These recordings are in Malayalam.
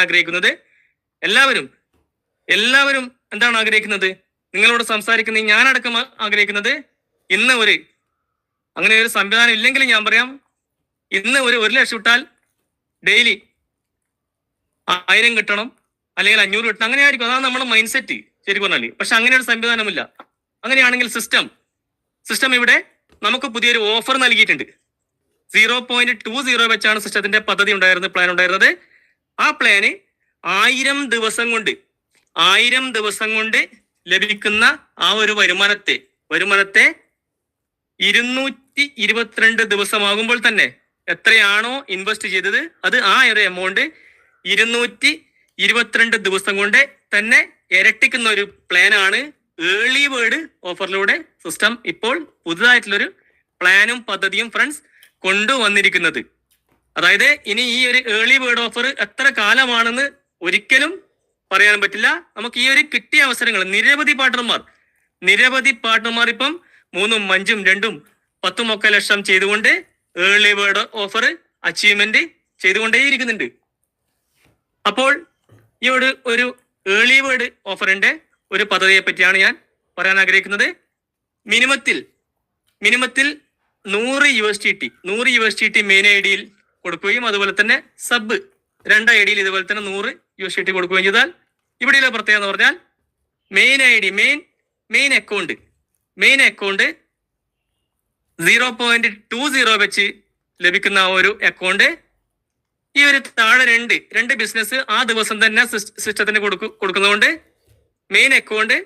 ആഗ്രഹിക്കുന്നത് എല്ലാവരും എന്താണ് ആഗ്രഹിക്കുന്നത്? നിങ്ങളോട് സംസാരിക്കുന്ന ഞാനടക്കം ആഗ്രഹിക്കുന്നത് ഇന്ന് അങ്ങനെ ഒരു സംവിധാനം ഇല്ലെങ്കിൽ ഞാൻ പറയാം, ഇന്ന് 1 ലക്ഷം ഇട്ടാൽ ഡെയിലി 1000 കിട്ടണം, അല്ലെങ്കിൽ 500 കിട്ടണം, അങ്ങനെ ആയിരിക്കും. അതാണ് നമ്മുടെ മൈൻഡ് സെറ്റ് ശരി പറഞ്ഞാല്. പക്ഷെ അങ്ങനെ ഒരു സംവിധാനമില്ല. അങ്ങനെയാണെങ്കിൽ സിസ്റ്റം ഇവിടെ നമുക്ക് പുതിയൊരു ഓഫർ നൽകിയിട്ടുണ്ട്. 0.20 വെച്ചാണ് സിസ്റ്റത്തിന്റെ പദ്ധതി പ്ലാൻ ഉണ്ടായിരുന്നത്. ആ പ്ലാന് 1000 ദിവസം കൊണ്ട് ലഭിക്കുന്ന ആ ഒരു വരുമാനത്തെ 222 ദിവസമാകുമ്പോൾ തന്നെ എത്രയാണോ ഇൻവെസ്റ്റ് ചെയ്തത് അത് ആ ഒരു എമൗണ്ട് 222 ദിവസം കൊണ്ട് തന്നെ ഇരട്ടിക്കുന്ന ഒരു പ്ലാനാണ് ഏർലി ബേർഡ് ഓഫറിലൂടെ സിസ്റ്റം ഇപ്പോൾ പുതുതായിട്ടുള്ളൊരു പ്ലാനും പദ്ധതിയും ഫ്രണ്ട്സ് കൊണ്ടുവന്നിരിക്കുന്നത്. അതായത് ഇനി ഈ ഒരു ഏർലി ബേർഡ് ഓഫർ എത്ര കാലമാണെന്ന് ഒരിക്കലും പറയാൻ പറ്റില്ല. നമുക്ക് ഈ ഒരു കിട്ടിയ അവസരങ്ങൾ നിരവധി പാർട്ട്ണർമാർ ഇപ്പം 3, 5, 2, 10 ഒക്കെ ലക്ഷം ചെയ്തുകൊണ്ട് ഏർലി ബേർഡ് ഓഫർ അച്ചീവ്മെന്റ് ചെയ്തുകൊണ്ടേയിരിക്കുന്നുണ്ട്. അപ്പോൾ ഈ ഒരു ഏർലി ബേർഡ് ഓഫറിന്റെ ഒരു പദ്ധതിയെ പറ്റിയാണ് ഞാൻ പറയാൻ ആഗ്രഹിക്കുന്നത്. മിനിമത്തിൽ 100 USDT മെയിൻ ഐഡിയിൽ കൊടുക്കുകയും അതുപോലെ തന്നെ സബ് 2 ഐഡിയിൽ ഇതുപോലെ തന്നെ 100 USDT കൊടുക്കുകയും ചെയ്താൽ ഇവിടെയുള്ള പ്രത്യേകത എന്ന് പറഞ്ഞാൽ മെയിൻ അക്കൗണ്ട് 0.20 വെച്ച് ലഭിക്കുന്ന ആ ഒരു അക്കൗണ്ട് ഈ ഒരു താഴെ രണ്ട് ബിസിനസ് ആ ദിവസം തന്നെ സിസ്റ്റത്തിന് കൊടുക്കുന്നതുകൊണ്ട് മെയിൻ അക്കൗണ്ട്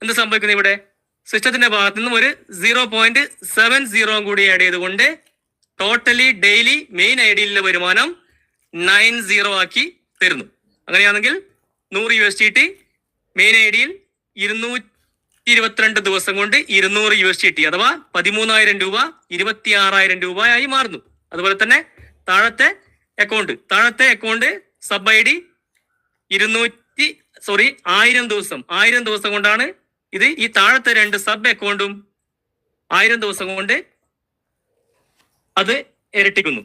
എന്ത് സംഭവിക്കുന്നു? ഇവിടെ സിസ്റ്റത്തിന്റെ ഭാഗത്ത് നിന്നും ഒരു 0.70 കൂടി ആഡ് ചെയ്തുകൊണ്ട് ടോട്ടലി ഡെയിലി മെയിൻ ഐഡിയിലെ വരുമാനം 90 ആക്കി തരുന്നു. അങ്ങനെയാണെങ്കിൽ 100 USDT മെയിൻ ഐഡിയിൽ 222 ദിവസം കൊണ്ട് 200 USDT അഥവാ 13,000 രൂപ 26,000 രൂപയായി മാറുന്നു. അതുപോലെ തന്നെ താഴത്തെ അക്കൗണ്ട് സബ് ഐ ഡി 1000 ദിവസം കൊണ്ടാണ് ഇത്. ഈ താഴത്തെ 2 സബ് അക്കൗണ്ടും 1000 ദിവസം കൊണ്ട് അത് ഇരട്ടിക്കുന്നു.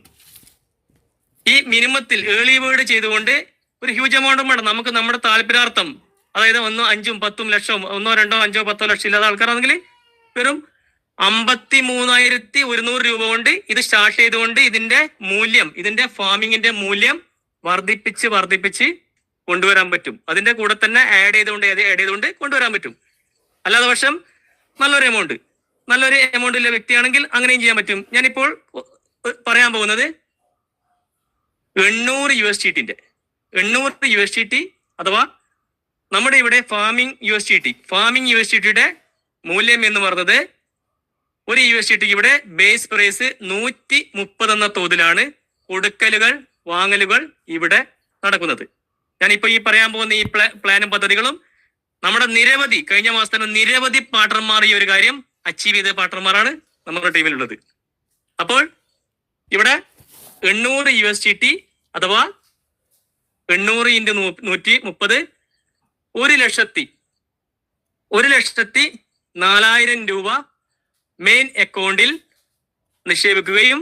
ഈ മിനിമത്തിൽ ഏർലി ബേർഡ് ചെയ്തുകൊണ്ട് ഒരു ഹ്യൂജ് എമൗണ്ട് വേണം. നമുക്ക് നമ്മുടെ താല്പര്യാർത്ഥം, അതായത് 1, 5, 10 ലക്ഷം 1, 2, 5, 10 ലക്ഷം ഇല്ലാത്ത ആൾക്കാരാണെങ്കിൽ വെറും 53,100 രൂപ കൊണ്ട് ഇത് സ്റ്റാർട്ട് ചെയ്തുകൊണ്ട് ഇതിന്റെ ഫാമിങ്ങിന്റെ മൂല്യം വർദ്ധിപ്പിച്ച് കൊണ്ടുവരാൻ പറ്റും. അതിന്റെ കൂടെ തന്നെ ആഡ് ചെയ്തുകൊണ്ട് കൊണ്ടുവരാൻ പറ്റും. അല്ലാതെ പക്ഷം നല്ലൊരു എമൗണ്ട് ഉള്ള വ്യക്തിയാണെങ്കിൽ അങ്ങനെയും ചെയ്യാൻ പറ്റും. ഞാനിപ്പോൾ പറയാൻ പോകുന്നത് 800 USDT അഥവാ നമ്മുടെ ഇവിടെ ഫാമിംഗ് USDTയുടെ മൂല്യം എന്ന് പറയുന്നത് ഒരു USDTക്ക് ഇവിടെ ബേസ് പ്രൈസ് 130 എന്ന തോതിലാണ് കൊടുക്കലുകൾ വാങ്ങലുകൾ ഇവിടെ നടക്കുന്നത്. ഞാനിപ്പോ ഈ പറയാൻ പോകുന്ന ഈ പ്ലാനും പദ്ധതികളും നമ്മുടെ കഴിഞ്ഞ മാസത്തിന് നിരവധി പാർട്ണർമാർ ഈ ഒരു കാര്യം അച്ചീവ് ചെയ്ത പാർട്ണർമാരാണ് നമ്മുടെ ടീമിലുള്ളത്. അപ്പോൾ ഇവിടെ 800 USDT അഥവാ 800 × 130 1,04,000 രൂപ മെയിൻ അക്കൗണ്ടിൽ നിക്ഷേപിക്കുകയും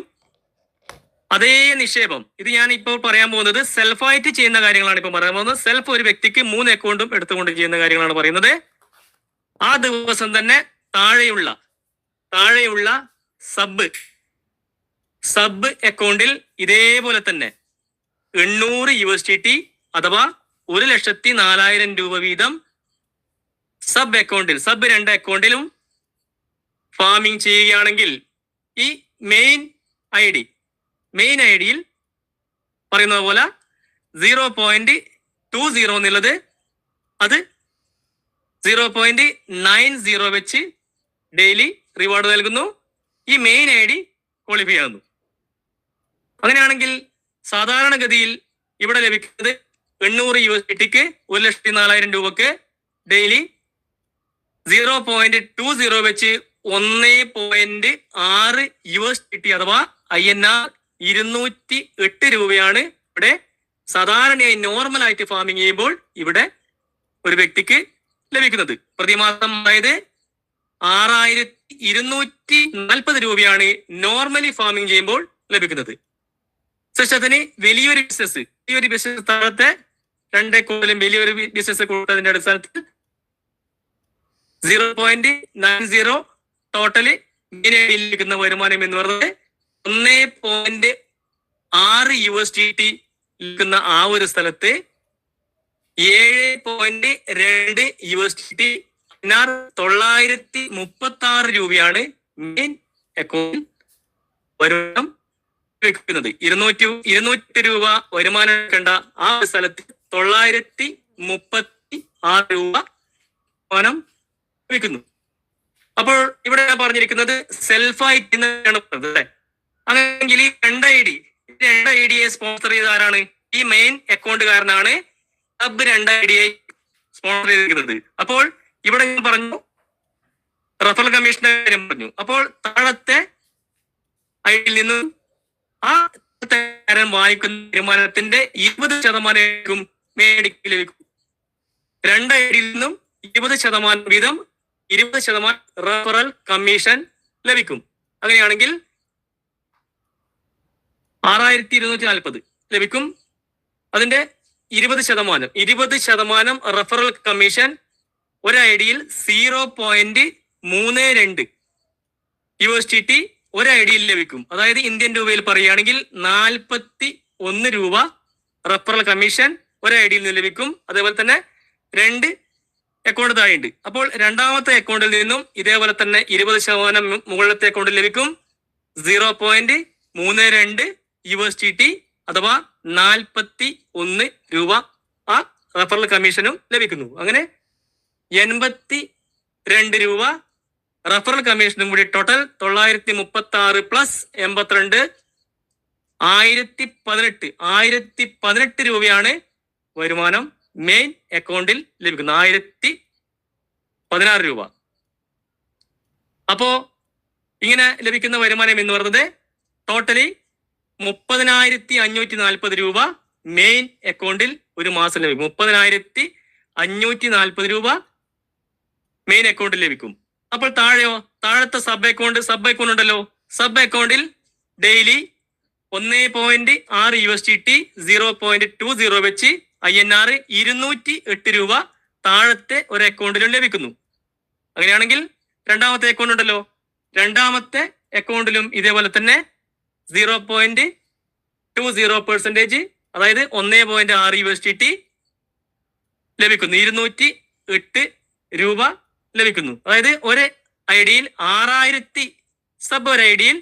അതേ നിക്ഷേപം ഇത് ഞാൻ ഇപ്പോൾ പറയാൻ പോകുന്നത് സെൽഫായിട്ട് ചെയ്യുന്ന കാര്യങ്ങളാണ്. ഇപ്പോൾ പറയാൻ പോകുന്നത് സെൽഫ് ഒരു വ്യക്തിക്ക് 3 അക്കൗണ്ടും എടുത്തുകൊണ്ട് ചെയ്യുന്ന കാര്യങ്ങളാണ് പറയുന്നത്. ആ ദിവസം തന്നെ താഴെയുള്ള സബ് അക്കൗണ്ടിൽ ഇതേപോലെ തന്നെ 800 USDT അഥവാ 1,04,000 രൂപ വീതം സബ് 2 അക്കൗണ്ടിലും ഫാമിംഗ് ചെയ്യുകയാണെങ്കിൽ ഈ മെയിൻ ഐഡിയിൽ പറയുന്നത് പോലെ 0.20 എന്നുള്ളത് അത് 0.90 വെച്ച് ഡെയിലി റിവാർഡ് നൽകുന്നു. ഈ മെയിൻ ഐഡി ക്വാളിഫൈ ആകുന്നു. അങ്ങനെയാണെങ്കിൽ സാധാരണഗതിയിൽ ഇവിടെ ലഭിക്കുന്നത് 800 USDTക്ക് 1,04,000 രൂപക്ക് ഡെയിലി 0.20 വെച്ച് 1.6 USDT അഥവാ INR 208 രൂപയാണ് ഇവിടെ സാധാരണയായി നോർമലായിട്ട് ഫാമിംഗ് ചെയ്യുമ്പോൾ ഇവിടെ ഒരു വ്യക്തിക്ക് ലഭിക്കുന്നത്. പ്രതിമാസം അതായത് 6,240 രൂപയാണ് നോർമലി ഫാമിംഗ് ചെയ്യുമ്പോൾ ലഭിക്കുന്നത്. സിസ്റ്റത്തിന് വലിയൊരു ബിസിനസ് ഈ ഒരു ബിസിനസ് താഴത്തെ 2 അക്കൗണ്ടിലും വലിയൊരു ബിസിനസ് കൂട്ടതിന്റെ അടിസ്ഥാനത്തിൽ 0.90 ടോട്ടല് ലഭിക്കുന്ന വരുമാനം എന്ന് പറയുന്നത് 1.6 USDT ലഭിക്കുന്ന ആ ഒരു സ്ഥലത്ത് 7.2 USDT 936 രൂപയാണ് മെയിൻ അക്കൗണ്ടിൽ വരുമാനം വെക്കുന്നത്. 200 രൂപ വരുമാനം കണ്ട ആ സ്ഥലത്ത് 936 രൂപ വരുമാനം വെക്കുന്നു. അപ്പോൾ ഇവിടെ ഞാൻ പറഞ്ഞിരിക്കുന്നത് സെൽഫായിട്ട് എന്നാണ് പറഞ്ഞത് അല്ലെ. അങ്ങനെയെങ്കിൽ ഈ 2 IDയെ സ്പോൺസർ ചെയ്ത ആരാണ്? ഈ മെയിൻ അക്കൗണ്ടുകാരനാണ് സബ് 2 IDയെ സ്പോൺസർ ചെയ്തിരിക്കുന്നത്. അപ്പോൾ ഇവിടെ ഞാൻ പറഞ്ഞു റഫറൽ കമ്മീഷന്റെ കാര്യം പറഞ്ഞു. അപ്പോൾ താഴത്തെ ഐഡിയിൽ നിന്നും ആ വാങ്ങിക്കുന്ന തീരുമാനത്തിന്റെ 20% മേടിക്ക് ലഭിക്കും. 2 IDയിൽ നിന്നും 20% വീതം 20% റഫറൽ കമ്മീഷൻ ലഭിക്കും. അങ്ങനെയാണെങ്കിൽ 6240 ലഭിക്കും. അതിന്റെ 20% റഫറൽ കമ്മീഷൻ ഒരു ഐഡിയിൽ 0.32 USDT ഒരു ഐഡിയിൽ ലഭിക്കും. അതായത് ഇന്ത്യൻ രൂപയിൽ പറയുകയാണെങ്കിൽ 41 രൂപ റഫറൽ കമ്മീഷൻ ഒരു ഐഡിയിൽ നിന്ന് ലഭിക്കും. അതേപോലെ തന്നെ 2 അക്കൗണ്ട് താഴെയുണ്ട്. അപ്പോൾ രണ്ടാമത്തെ അക്കൗണ്ടിൽ നിന്നും ഇതേപോലെ തന്നെ 20% മുകളിലത്തെ അക്കൗണ്ടിൽ ലഭിക്കും 0.32 USDT അഥവാ 41 രൂപ ആ റഫറൽ കമ്മീഷനും ലഭിക്കുന്നു. അങ്ങനെ 82 രൂപ റഫറൽ കമ്മീഷനും കൂടി ടോട്ടൽ 936 പ്ലസ് 82 1018 രൂപയാണ് വരുമാനം മെയിൻ അക്കൗണ്ടിൽ ലഭിക്കുന്നത്. 1016 രൂപ. അപ്പോ ഇങ്ങനെ ലഭിക്കുന്ന വരുമാനം എന്ന് പറയുന്നത് ടോട്ടലി 30,540 രൂപ മെയിൻ അക്കൗണ്ടിൽ ഒരു മാസം ലഭിക്കും. 30,540 രൂപ മെയിൻ അക്കൗണ്ടിൽ ലഭിക്കും. അപ്പോൾ താഴെയോ? താഴത്തെ സബ് അക്കൗണ്ട് ഉണ്ടല്ലോ. സബ് അക്കൗണ്ടിൽ ഡെയിലി 1.6 USDT 0.20 വെച്ച് INR 208 രൂപ താഴത്തെ ഒരു അക്കൗണ്ടിലും ലഭിക്കുന്നു. അങ്ങനെയാണെങ്കിൽ രണ്ടാമത്തെ അക്കൗണ്ട് ഉണ്ടല്ലോ. രണ്ടാമത്തെ അക്കൗണ്ടിലും ഇതേപോലെ തന്നെ 0.20% അതായത് 1.6 USDT ലഭിക്കുന്നു. 208 രൂപ ലഭിക്കുന്നു. അതായത് ഒരു ഐഡിയിൽ 6000 സബ് ഒരു ഐഡിയിൽ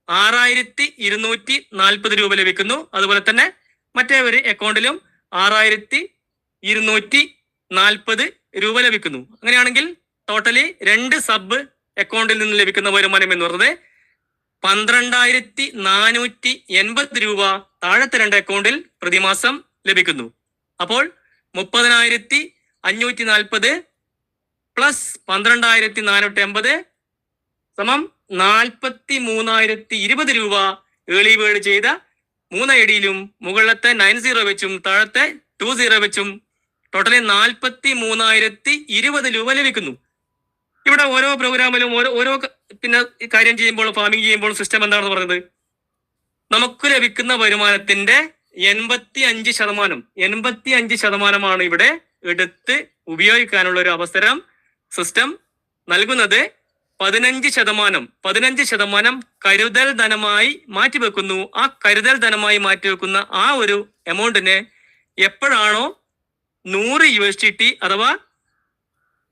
6240 രൂപ ലഭിക്കുന്നു. അതുപോലെ തന്നെ മറ്റേ ഒരു അക്കൗണ്ടിലും 6240 രൂപ ലഭിക്കുന്നു. അങ്ങനെയാണെങ്കിൽ ടോട്ടലി 2 സബ് അക്കൗണ്ടിൽ നിന്ന് ലഭിക്കുന്ന വരുമാനം എന്ന് പറയുന്നത് 12,480 രൂപ താഴത്തെ 2 അക്കൗണ്ടിൽ പ്രതിമാസം ലഭിക്കുന്നു. അപ്പോൾ 30,540 പ്ലസ് 12,480 സമം 43,020 രൂപ ഏർലി ബേർഡ് ചെയ്ത 3 ഐഡിയിലും മുകളിലത്തെ 90 വെച്ചും താഴത്തെ 20 വെച്ചും ടോട്ടലി 43,020 രൂപ ലഭിക്കുന്നു. ഇവിടെ ഓരോ പ്രോഗ്രാമിലും ഓരോ പിന്നെ കാര്യം ചെയ്യുമ്പോൾ ഫാമിംഗ് ചെയ്യുമ്പോൾ സിസ്റ്റം എന്താണെന്ന് പറയുന്നത്? നമുക്ക് ലഭിക്കുന്ന വരുമാനത്തിന്റെ 85% ഇവിടെ എടുത്ത് ഉപയോഗിക്കാനുള്ള ഒരു അവസരം സിസ്റ്റം നൽകുന്നത്. 15% കരുതൽ ധനമായി മാറ്റിവെക്കുന്നു. ആ കരുതൽ ധനമായി മാറ്റിവെക്കുന്ന ആ ഒരു എമൗണ്ടിന് എപ്പോഴാണോ 100 USDT അഥവാ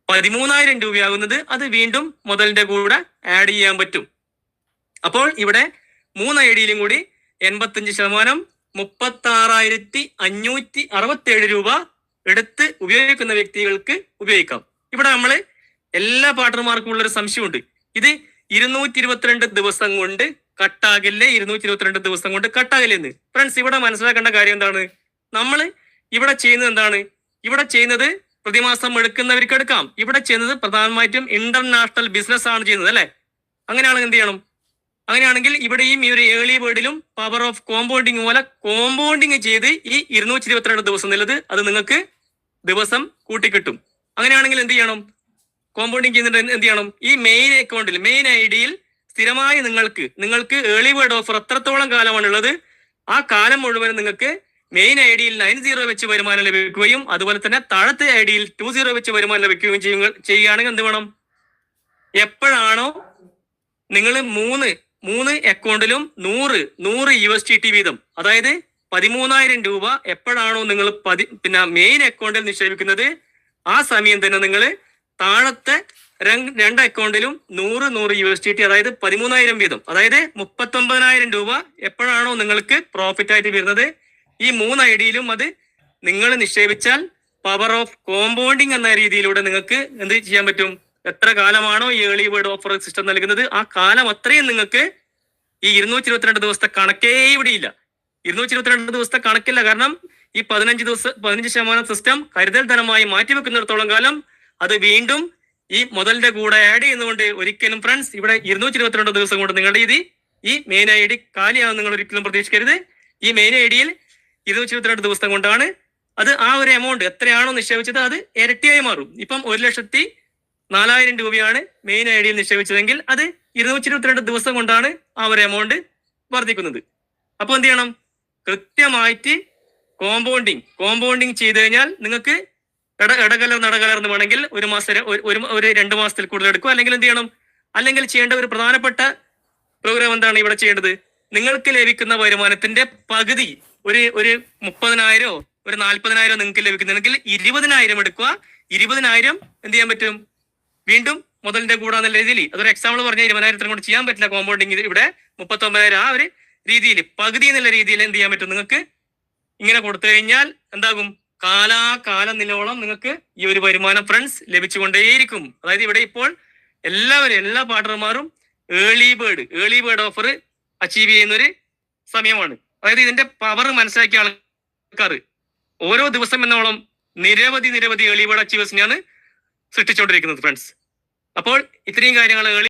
13,000 രൂപയാകുന്നത് അത് വീണ്ടും മുതലിന്റെ കൂടെ ആഡ് ചെയ്യാൻ പറ്റും. അപ്പോൾ ഇവിടെ 3 ഐഡിയിലും കൂടി 85% 36,567 രൂപ എടുത്ത് ഉപയോഗിക്കുന്ന വ്യക്തികൾക്ക് ഉപയോഗിക്കാം. ഇവിടെ നമ്മൾ എല്ലാ പാർട്ണർമാർക്കും ഉള്ളൊരു സംശയമുണ്ട്. ഇത് 222 ദിവസം കൊണ്ട് കട്ടാകില്ലേ? 222 ദിവസം കൊണ്ട് കട്ടാകില്ലേ എന്ന്. ഫ്രണ്ട്സ്, ഇവിടെ മനസ്സിലാക്കേണ്ട കാര്യം എന്താണ്? നമ്മൾ ഇവിടെ ചെയ്യുന്നത് എന്താണ്? ഇവിടെ ചെയ്യുന്നത് പ്രതിമാസം എടുക്കുന്നവർക്ക് എടുക്കാം. ഇവിടെ ചെയ്യുന്നത് പ്രധാനമായിട്ടും ഇന്റർനാഷണൽ ബിസിനസ് ആണ് ചെയ്യുന്നത് അല്ലെ. അങ്ങനെയാണെങ്കിൽ എന്ത് ചെയ്യണം? അങ്ങനെയാണെങ്കിൽ ഇവിടെയും ഈ ഒരു ഏർലി ബേർഡിലും പവർ ഓഫ് കോമ്പൗണ്ടിങ് പോലെ കോമ്പൗണ്ടിങ് ചെയ്ത് ഈ 222 ദിവസം എന്നുള്ളത് അത് നിങ്ങൾക്ക് ദിവസം കൂട്ടിക്കിട്ടും. അങ്ങനെയാണെങ്കിൽ എന്ത് ചെയ്യണം? കോമ്പൗണ്ടിങ് ചെയ്യുന്നുണ്ട് എന്ത് ചെയ്യണം? ഈ മെയിൻ അക്കൗണ്ടിൽ മെയിൻ ഐഡിയിൽ സ്ഥിരമായി നിങ്ങൾക്ക് ഏർലി ബേർഡ് ഓഫർ എത്രത്തോളം കാലമാണ് ഉള്ളത് ആ കാലം മുഴുവൻ നിങ്ങൾക്ക് മെയിൻ ഐ ഡിയിൽ 90 വെച്ച് വരുമാനം ലഭിക്കുകയും അതുപോലെ തന്നെ താഴത്തെ ഐ ഡിയിൽ 20 വെച്ച് വരുമാനം ലഭിക്കുകയും ചെയ്യുകയാണെങ്കിൽ എന്ത് വേണം? എപ്പോഴാണോ നിങ്ങൾ മൂന്ന് അക്കൗണ്ടിലും 100 USDT വീതം, അതായത് 13,000 രൂപ എപ്പോഴാണോ നിങ്ങൾ പിന്നെ മെയിൻ അക്കൗണ്ടിൽ നിക്ഷേപിക്കുന്നത്, ആ സമയം തന്നെ നിങ്ങൾ താഴത്തെ രണ്ട് അക്കൗണ്ടിലും 100 USDT, അതായത് 13,000 വീതം, അതായത് 39,000 രൂപ എപ്പോഴാണോ നിങ്ങൾക്ക് പ്രോഫിറ്റ് ആയിട്ട് വരുന്നത്, ഈ 3 ഐ ഡിയിലും അത് നിങ്ങൾ നിക്ഷേപിച്ചാൽ പവർ ഓഫ് കോമ്പൗണ്ടിങ് എന്ന രീതിയിലൂടെ നിങ്ങൾക്ക് എന്ത് ചെയ്യാൻ പറ്റും? എത്ര കാലമാണോ ഈ ഏർലി ബേർഡ് ഓഫർ സിസ്റ്റം നൽകുന്നത്, ആ കാലം അത്രയും നിങ്ങൾക്ക് ഈ 222 ദിവസത്തെ കണക്കേ ഇവിടെ ഇല്ല. 222 ദിവസത്തെ കണക്കില്ല. കാരണം ഈ 15% സിസ്റ്റം കരുതൽ ധനമായി മാറ്റിവെക്കുന്നിടത്തോളം കാലം അത് വീണ്ടും ഈ മുതലിന്റെ കൂടെ ആഡ് ചെയ്യുന്നതുകൊണ്ട് ഒരിക്കലും ഫ്രണ്ട്സ് ഇവിടെ 222 ദിവസം കൊണ്ട് നിങ്ങളുടെ ഈ മെയിൻ ഐ ഡി കാലിയാവും നിങ്ങൾ ഒരിക്കലും പ്രതീക്ഷിക്കരുത്. ഈ മെയിൻ ഐ ഡിയിൽ 222 ദിവസം കൊണ്ടാണ് അത് ആ ഒരു എമൗണ്ട് എത്രയാണോ നിക്ഷേപിച്ചത് അത് ഇരട്ടിയായി മാറും. ഇപ്പം 1,04,000 രൂപയാണ് മെയിൻ ഐ ഡിയിൽ നിക്ഷേപിച്ചതെങ്കിൽ അത് 222 ദിവസം കൊണ്ടാണ് ആ ഒരു എമൗണ്ട് വർദ്ധിക്കുന്നത്. അപ്പൊ എന്ത് ചെയ്യണം? കൃത്യമായിട്ട് കോമ്പൗണ്ടിങ് ചെയ്ത് കഴിഞ്ഞാൽ നിങ്ങൾക്ക് നടകലർന്ന് വേണമെങ്കിൽ ഒരു 2 മാസത്തിൽ കൂടുതൽ എടുക്കും. അല്ലെങ്കിൽ എന്ത് ചെയ്യണം? അല്ലെങ്കിൽ ചെയ്യേണ്ട ഒരു പ്രധാനപ്പെട്ട പ്രോഗ്രാം എന്താണ് ഇവിടെ ചെയ്യേണ്ടത്? നിങ്ങൾക്ക് ലഭിക്കുന്ന വരുമാനത്തിന്റെ പകുതി ഒരു 30,000 ഒരു 40,000 നിങ്ങൾക്ക് ലഭിക്കുന്നുണ്ടെങ്കിൽ 20,000 എടുക്കുക. 20,000 എന്ത് ചെയ്യാൻ പറ്റും? വീണ്ടും മുതലിന്റെ കൂടാന്നുള്ള രീതിയിൽ, അതൊരു എക്സാമ്പിൾ പറഞ്ഞാൽ 20,000 കൊണ്ട് ചെയ്യാൻ പറ്റില്ല കോമ്പൗണ്ടിങ്. ഇവിടെ 39,000 ആ ഒരു രീതിയിൽ പകുതി എന്നുള്ള രീതിയിൽ എന്ത് ചെയ്യാൻ പറ്റും? നിങ്ങൾക്ക് ഇങ്ങനെ കൊടുത്തു കഴിഞ്ഞാൽ എന്താകും? കാലാകാലം നിലയോളം നിങ്ങൾക്ക് ഈ ഒരു വരുമാനം ഫ്രണ്ട്സ് ലഭിച്ചുകൊണ്ടേയിരിക്കും. അതായത് ഇവിടെ ഇപ്പോൾ എല്ലാ പാർട്ണർമാരും ഏർലി ബേർഡ് ഓഫർ അച്ചീവ് ചെയ്യുന്ന ഒരു സമയമാണ്. അതായത് ഇതിന്റെ പവർ മനസ്സിലാക്കിയ ആൾക്കാർ ഓരോ ദിവസം എന്നോളം നിരവധി ഏർലി ബേർഡ് അച്ചീവേഴ്സിനെയാണ് സൃഷ്ടിച്ചുകൊണ്ടിരിക്കുന്നത് ഫ്രണ്ട്സ്. അപ്പോൾ ഇത്രയും കാര്യങ്ങൾ